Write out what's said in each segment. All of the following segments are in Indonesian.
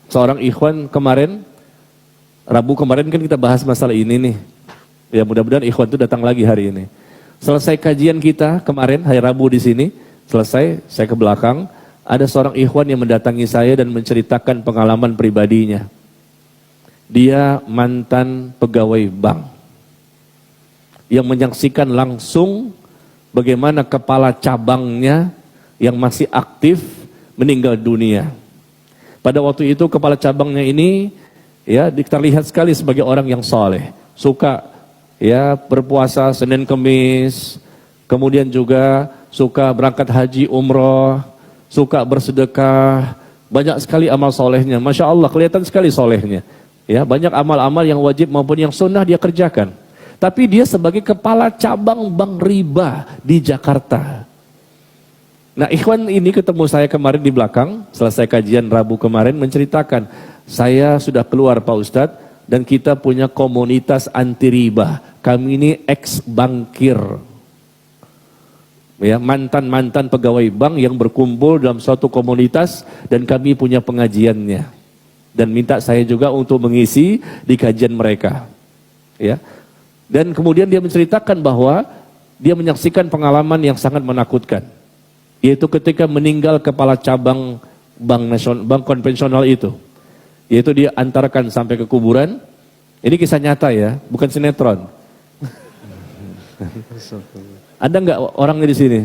Seorang ikhwan kemarin, Rabu kemarin kan kita bahas masalah ini nih. Ya mudah-mudahan ikhwan itu datang lagi hari ini. Selesai kajian kita kemarin hari Rabu di sini, selesai saya ke belakang, ada seorang ikhwan yang mendatangi saya dan menceritakan pengalaman pribadinya. Dia mantan pegawai bank yang menyaksikan langsung bagaimana kepala cabangnya yang masih aktif meninggal dunia. Pada waktu itu kepala cabangnya ini ya terlihat sekali sebagai orang yang soleh, suka ya berpuasa Senin Kemis, kemudian juga suka berangkat haji umroh, suka bersedekah, banyak sekali amal solehnya. Masya Allah kelihatan sekali solehnya. Ya banyak amal-amal yang wajib maupun yang sunnah dia kerjakan. Tapi dia sebagai kepala cabang bank riba di Jakarta. Nah ikhwan ini ketemu saya kemarin di belakang, selesai kajian Rabu kemarin menceritakan, saya sudah keluar Pak Ustadz dan kita punya komunitas anti riba. Kami ini ex-bankir. Ya, mantan-mantan pegawai bank yang berkumpul dalam suatu komunitas dan kami punya pengajiannya. Dan minta saya juga untuk mengisi di kajian mereka. Ya. Dan kemudian dia menceritakan bahwa dia menyaksikan pengalaman yang sangat menakutkan. Yaitu ketika meninggal kepala cabang bank konvensional itu. Yaitu dia antarkan sampai ke kuburan. Ini kisah nyata ya, bukan sinetron. Ada nggak orangnya di sini?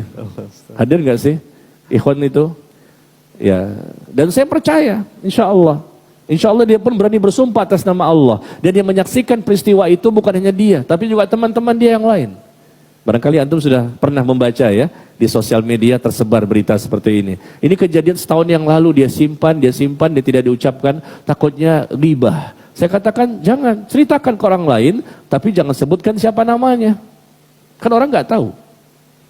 Hadir nggak sih ikhwan itu? Ya, dan saya percaya, insya Allah dia pun berani bersumpah atas nama Allah. Dan dia menyaksikan peristiwa itu bukan hanya dia, tapi juga teman-teman dia yang lain. Barangkali antum sudah pernah membaca ya, di sosial media tersebar berita seperti ini. Ini kejadian setahun yang lalu, dia simpan, dia tidak diucapkan, takutnya ghibah. Saya katakan jangan, ceritakan ke orang lain, tapi jangan sebutkan siapa namanya. Kan orang nggak tahu.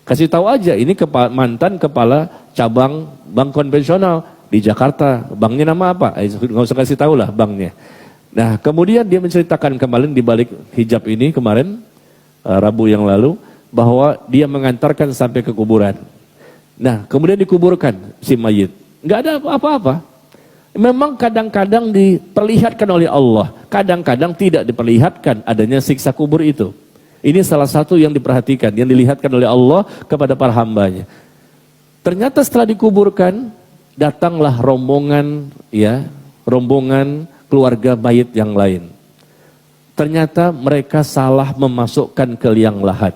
Kasih tahu aja, ini mantan kepala cabang bank konvensional di Jakarta. Banknya nama apa? Nggak usah kasih tahu lah banknya. Nah kemudian dia menceritakan kemarin di balik hijab ini kemarin, Rabu yang lalu, bahwa dia mengantarkan sampai ke kuburan. Nah kemudian dikuburkan si mayit. Nggak ada apa-apa. Memang kadang-kadang diperlihatkan oleh Allah, kadang-kadang tidak diperlihatkan adanya siksa kubur itu. Ini salah satu yang diperhatikan, yang dilihatkan oleh Allah kepada para hambanya. Ternyata setelah dikuburkan, datanglah rombongan keluarga mayit yang lain. Ternyata mereka salah memasukkan ke liang lahat.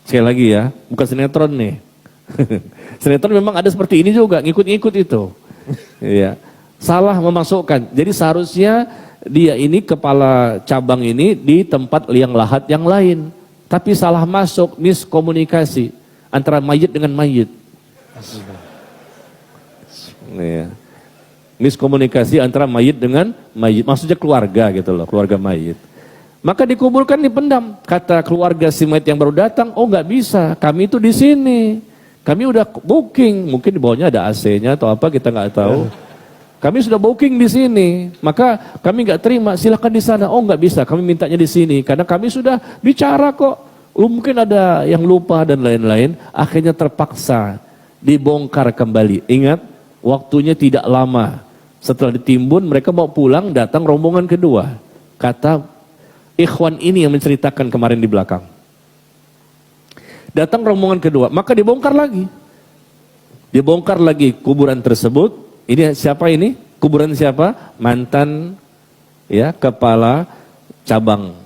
Sekali lagi ya, bukan sinetron nih. Sinetron memang ada seperti ini juga, ngikut-ngikut itu. Ya, salah memasukkan. Jadi seharusnya dia ini kepala cabang ini di tempat liang lahat yang lain. Tapi salah masuk, miskomunikasi antara mayit dengan mayit. Ya. Miskomunikasi antara mayit dengan mayit, maksudnya keluarga gitu loh, keluarga mayit. Maka dikuburkan, dipendam. Kata keluarga si mayit yang baru datang, oh nggak bisa, kami itu di sini, kami udah booking, mungkin di bawahnya ada AC-nya atau apa kita nggak tahu. Kami sudah booking di sini, maka kami nggak terima, silakan di sana. Oh nggak bisa, kami mintanya di sini, karena kami sudah bicara kok. Mungkin ada yang lupa dan lain-lain. Akhirnya terpaksa dibongkar kembali. Ingat, waktunya tidak lama. Setelah ditimbun, mereka mau pulang, datang rombongan kedua. Kata ikhwan ini yang menceritakan kemarin di belakang. Datang rombongan kedua, maka dibongkar lagi. Dibongkar lagi kuburan tersebut. Ini siapa ini? Kuburan siapa? Mantan ya kepala cabang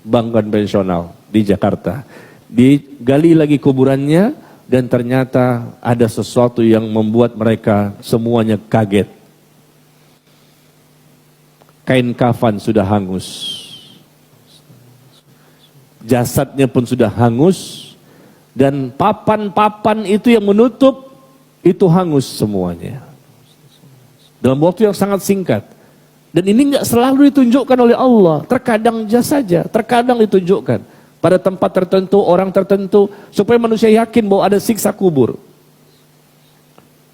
bank konvensional di Jakarta. Digali lagi kuburannya dan ternyata ada sesuatu yang membuat mereka semuanya kaget. Kain kafan sudah hangus. Jasadnya pun sudah hangus dan papan-papan itu yang menutup itu hangus semuanya. Dalam waktu yang sangat singkat. Dan ini nggak selalu ditunjukkan oleh Allah. Terkadang saja, terkadang ditunjukkan. Pada tempat tertentu, orang tertentu. Supaya manusia yakin bahwa ada siksa kubur.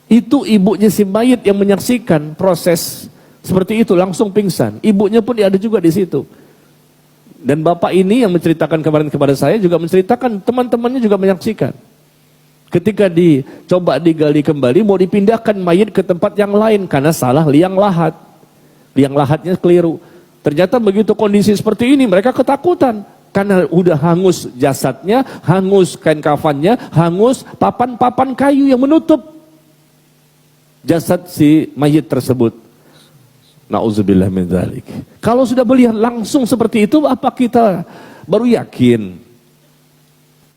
Itu ibunya si mayit yang menyaksikan proses seperti itu. Langsung pingsan. Ibunya pun ada juga di situ. Dan bapak ini yang menceritakan kemarin kepada saya juga menceritakan teman-temannya juga menyaksikan. Ketika dicoba digali kembali, mau dipindahkan mayit ke tempat yang lain karena salah liang lahat. Liang lahatnya keliru. Ternyata begitu kondisi seperti ini, mereka ketakutan. Karena udah hangus jasadnya, hangus kain kafannya, hangus papan-papan kayu yang menutup jasad si mayit tersebut. Na'udzubillah min dzalik. Kalau sudah melihat langsung seperti itu, apa kita baru yakin?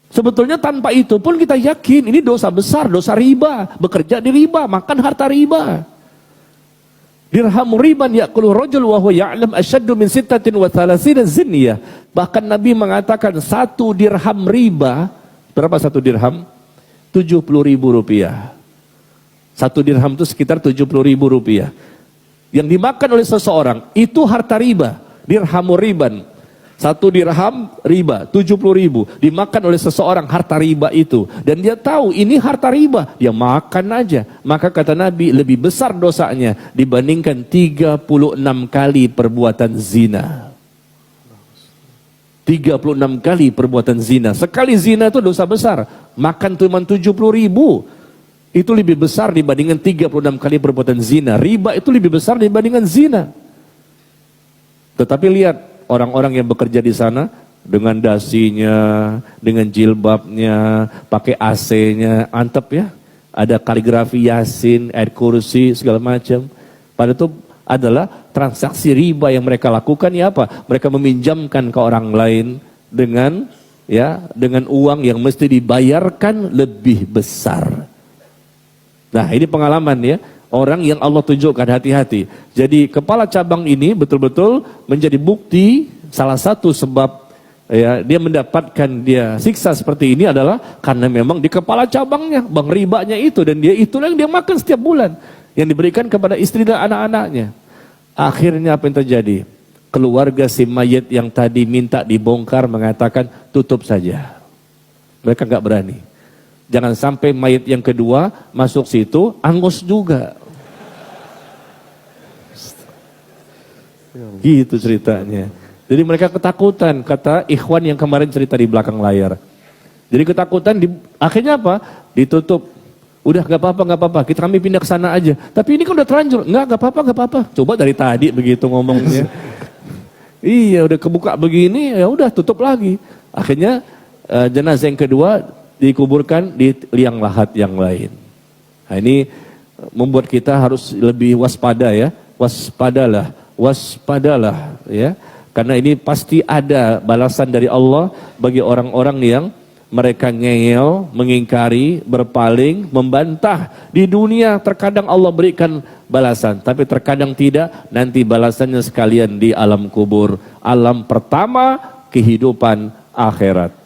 Sebetulnya tanpa itu pun kita yakin ini dosa besar, dosa riba, bekerja di riba, makan harta riba. Dirhamu riban ya'kulu rajul wa huwa ya'lam asyaddu min 36 zinyah. Bahkan Nabi mengatakan 1 dirham riba, berapa 1 dirham? 70.000 rupiah. 1 dirham itu sekitar 70.000 rupiah. Yang dimakan oleh seseorang itu harta riba, dirhamu riban. 1 dirham riba, 70.000 dimakan oleh seseorang harta riba itu, dan dia tahu ini harta riba, dia makan aja. Maka kata Nabi lebih besar dosanya dibandingkan 36 kali perbuatan zina. 36 kali perbuatan zina. Sekali zina itu dosa besar. Makan cuma 70.000 itu lebih besar dibandingkan 36 kali perbuatan zina. Riba itu lebih besar dibandingkan zina. Tetapi lihat orang-orang yang bekerja di sana dengan dasinya, dengan jilbabnya, pakai AC-nya, antep ya. Ada kaligrafi Yasin, ayat kursi, segala macam. Padahal itu adalah transaksi riba yang mereka lakukan ya apa? Mereka meminjamkan ke orang lain dengan uang yang mesti dibayarkan lebih besar. Nah, ini pengalaman ya. Orang yang Allah tunjukkan, hati-hati. Jadi kepala cabang ini betul-betul menjadi bukti salah satu sebab ya, dia mendapatkan siksa seperti ini adalah karena memang di kepala cabangnya, bank ribanya itu, dan itulah yang dia makan setiap bulan yang diberikan kepada istri dan anak-anaknya. Akhirnya apa yang terjadi? Keluarga si mayit yang tadi minta dibongkar mengatakan tutup saja. Mereka nggak berani. Jangan sampai mayit yang kedua masuk situ angus juga. Gitu ceritanya. Jadi mereka ketakutan, kata ikhwan yang kemarin cerita di belakang layar. Jadi ketakutan, akhirnya apa? Ditutup. Udah gak apa-apa, kami pindah ke sana aja. Tapi ini kan udah terlanjur. Gak apa-apa. Coba dari tadi begitu ngomongnya. Iya, udah kebuka begini, ya udah tutup lagi. Akhirnya jenazah yang kedua dikuburkan di liang lahat yang lain. Nah, ini membuat kita harus lebih waspada ya. Waspadalah ya. Karena ini pasti ada balasan dari Allah bagi orang-orang yang mereka ngeyel, mengingkari, berpaling, membantah. Di dunia terkadang Allah berikan balasan, tapi terkadang tidak. Nanti balasannya sekalian di alam kubur. Alam pertama kehidupan akhirat.